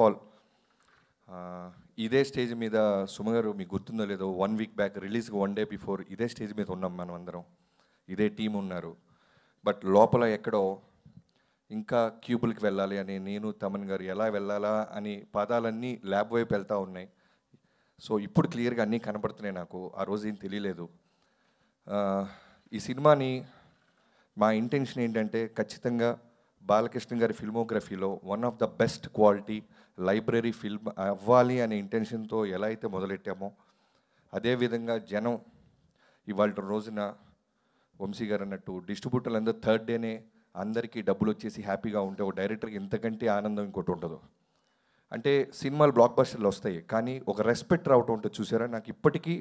All ఇదే stage మీద సుమ గారు మీకు గుర్తుందో లేదో 1 వీక్ బ్యాక్ రిలీజ్కి 1 డే బిఫోర్ ఇదే స్టేజ్ మీద ఉన్నాం మనం అందరం, ఇదే టీం ఉన్నారు. బట్ లోపల ఎక్కడో ఇంకా క్యూబుల్కి వెళ్ళాలి అని నేను తమన్ గారు ఎలా వెళ్ళాలా అని పాదాలన్నీ ల్యాబ్ వైపు వెళ్తూ ఉన్నాయి. సో ఇప్పుడు క్లియర్గా అన్నీ కనపడుతున్నాయి నాకు, ఆ రోజు ఏం తెలియలేదు. ఈ సినిమాని మా ఇంటెన్షన్ ఏంటంటే ఖచ్చితంగా బాలకృష్ణ గారి ఫిల్మోగ్రఫీలో one of the best quality library film అవ్వాలి అనే ఇంటెన్షన్తో ఎలా అయితే మొదలెట్టామో అదేవిధంగా జనం ఇవాళ రోజున వంశీ గారు అన్నట్టు డిస్ట్రిబ్యూటర్లు అందరూ థర్డ్ డేనే అందరికీ డబ్బులు వచ్చేసి హ్యాపీగా ఉంటే ఒక డైరెక్టర్కి ఇంతకంటే ఆనందం ఇంకోటి ఉండదు. అంటే సినిమాలు బ్లాక్ బస్టర్లు వస్తాయి కానీ ఒక రెస్పెక్ట్ రావటం ఉంటుంది చూసారా. నాకు ఇప్పటికీ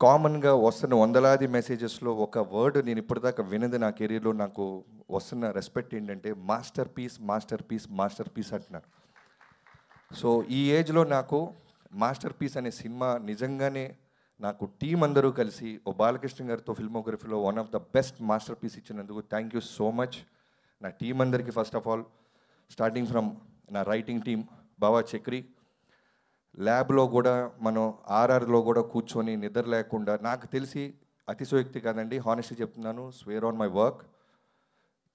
కామన్గా వస్తున్న వందలాది మెసేజెస్లో ఒక వర్డ్ నేను ఇప్పటిదాకా వినది నా కెరీర్లో నాకు వస్తున్న రెస్పెక్ట్ ఏంటంటే masterpiece masterpiece masterpiece అంటున్నారు. సో ఈ ఏజ్లో నాకు మాస్టర్ పీస్ అనే సినిమా నిజంగానే నాకు టీం అందరూ కలిసి ఓ బాలకృష్ణ గారితో ఫిల్మోగ్రఫీలో one of the best masterpiece ఇచ్చినందుకు థ్యాంక్ యూ సో మచ్ నా టీం అందరికీ. First of all starting from నా రైటింగ్ టీం బావా చక్రి, ల్యాబ్లో కూడా మనం ఆర్ఆర్లో కూడా కూర్చొని నిద్ర లేకుండా, నాకు తెలిసి అతిశయోక్తి కాదండి, హానెస్ట్గా చెప్తున్నాను, square on my work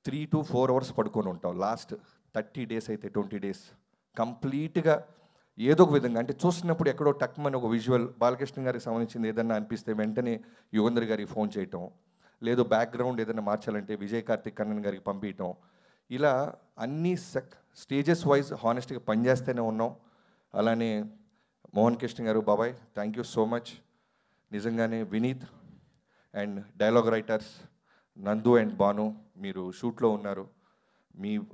3 to 4 hours పడుకొని ఉంటాం. లాస్ట్ 30 days అయితే 20 days కంప్లీట్గా ఏదో ఒక విధంగా, అంటే చూస్తున్నప్పుడు ఎక్కడో టక్మని ఒక విజువల్ బాలకృష్ణ గారికి సంబంధించింది ఏదన్నా అనిపిస్తే వెంటనే యుగంధర్ గారికి ఫోన్ చేయటం, లేదు బ్యాక్గ్రౌండ్ ఏదైనా మార్చాలంటే విజయ్ కార్తిక్ కన్నన్ గారికి పంపించటం, ఇలా అన్ని స్టేజెస్ వైజ్ హానెస్ట్గా పనిచేస్తూనే ఉన్నాం. అలానే మోహన్ కృష్ణ గారు, బాబాయ్ థ్యాంక్ యూ సో మచ్. నిజంగానే వినీత్ అండ్ డైలాగ్ రైటర్స్ నందు అండ్ బాను, మీరు షూట్లో ఉన్నారు,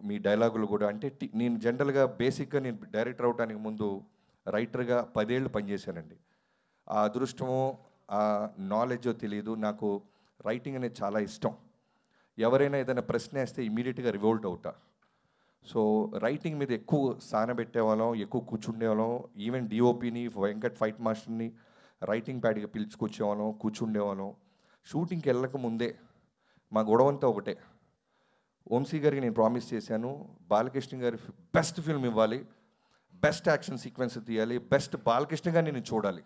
మీ డైలాగులు కూడా అంటే నేను జనరల్గా బేసిక్గా నేను డైరెక్టర్ అవడానికి ముందు రైటర్గా 10 ఏళ్ళు పనిచేశానండి. ఆ అదృష్టమో ఆ నాలెడ్జో తెలియదు, నాకు రైటింగ్ అనేది చాలా ఇష్టం. ఎవరైనా ఏదైనా ప్రశ్న వేస్తే ఇమీడియట్గా రివోల్ట్ అవుతా. సో రైటింగ్ మీద ఎక్కువ సానబెట్టేవాళ్ళం, ఎక్కువ కూర్చుండేవాళ్ళం. ఈవెన్ డిఓపిని వెంకట్ ఫైట్ మాస్టర్ని రైటింగ్ ప్యాడ్గా పిలుచుకొచ్చేవాళ్ళం, కూర్చుండేవాళ్ళం. షూటింగ్కి వెళ్ళక ముందే మా గొడవంతా ఒకటే, వంశీ గారికి నేను ప్రామిస్ చేశాను, బాలకృష్ణ గారి బెస్ట్ ఫిల్మ్ ఇవ్వాలి, బెస్ట్ యాక్షన్ సీక్వెన్స్ తీయాలి, బెస్ట్ బాలకృష్ణ గారిని నేను చూడాలి.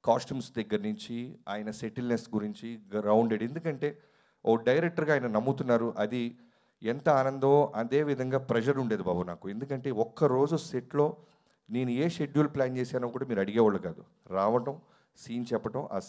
కాస్ట్యూమ్స్ దగ్గర నుంచి ఆయన సెటిల్నెస్ గురించి గ్రౌండెడ్, ఎందుకంటే ఓ డైరెక్టర్గా ఆయన నమ్ముతున్నారు, అది ఎంత ఆనందో అదే విధంగా ప్రెషర్ ఉండేది బాబు నాకు. ఎందుకంటే ఒక్కరోజు సెట్లో నేను ఏ షెడ్యూల్ ప్లాన్ చేశానో కూడా మీరు అడిగేవాళ్ళు కాదు. రావటం, సీన్ చెప్పటం, ఆ